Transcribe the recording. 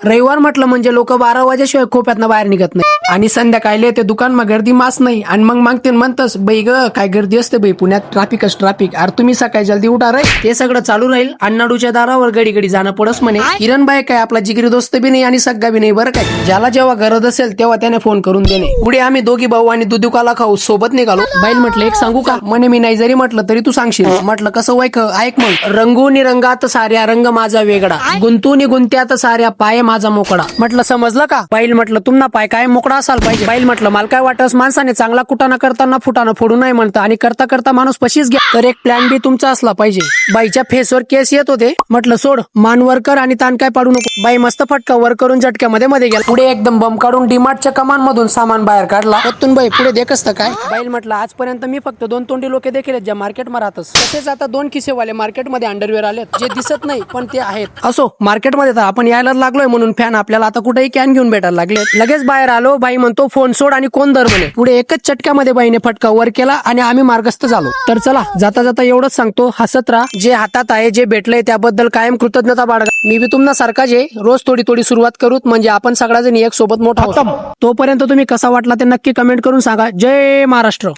रविवार म्हटलं म्हणजे लोक 12 वाजेशिवाय खोप्यातनं बाहेर निघत नाही आणि संध्याकाळी ते दुकान गर्दी मास नाही आणि मग मागते म्हणतस बाई ग काय गर्दी असते बाई पुण्यात ट्रॅफिकच ट्रॅफिक. अरे तुम्ही सकाळी जल्दी उठा रे, ते सगळं चालू राहील. अण्णाडूच्या दारावर गडी गडी जाणं पडस म्हणे. किरण बाई काय आपला जिगरी दोस्त बी नाही आणि सगळा बी नाही बरं काय. ज्याला जेव्हा गरज असेल तेव्हा त्याने फोन करून देणे. पुढे आम्ही दोघी भाऊ आणि दुधुकाला खाऊ सोबत निघालो. बाईल म्हटलं एक सांगू का, म्हणे मी नाही जरी म्हटलं तरी तू सांगशील. म्हटलं कसं वाईक ऐक मग. रंगूनी रंगात साऱ्या रंग माझा वेगळा, गुंतूनी गुंत्यात साऱ्या पाय माझा मोकळा. म्हटलं समजलं का. बाईल म्हटलं तुमना पाय काय मोकळा असाल पाहिजे. बाईल म्हटलं मला काय वाटस माणसाने चांगला कुटाणा करताना फुटाणं फोडू नये म्हणतं आणि करता करता माणूस पशीच घ्या, तर एक प्लॅन बी तुमचा असला पाहिजे. बाईच्या फेसवर केस येत होते. म्हटलं सोड मान वर कर आणि ताण काय पाडू नको. बाई मस्त फटका वर करून झटक्यामध्ये मध्ये गेला. पुढे एकदम बम काढून डीमार्टच्या कमान मधून सामान बाहेर काढला. ओतून बाई पुढे देखस्त काय. बाईल म्हटलं आजपर्यंत मी फक्त 2 तोंडी लोक देखील ज्या मार्केटमध्ये राहतस, तसेच आता 2 खिसेवाले मार्केटमध्ये अंडरवेअर आलेत जे दिसत नाही पण ते आहेत. असो मार्केटमध्ये तर आपण यायला लागलोय म्हणून फॅन आपल्याला आता कुठेही कॅन घेऊन भेटायला लागले. लगेच बाहेर आलो. बाई म्हणतो फोन सोड आणि कोण दर म्हणे. पुढे एकच चटक्यामध्ये बाईने फटका वर केला आणि आम्ही मार्गस्थ झालो. तर चला जाता जाता एवढंच सांगतो, हसत राहा. जे हातात आहे जे भेटलंय त्याबद्दल कायम कृतज्ञता बाळगा. मी बी तुम्हाला सारखा जे रोज थोडी थोडी सुरुवात करूत म्हणजे आपण सगळ्याजणी एक सोबत मोठा होतो. तोपर्यंत तुम्ही कसा वाटला ते नक्की कमेंट करून सांगा. जय महाराष्ट्र.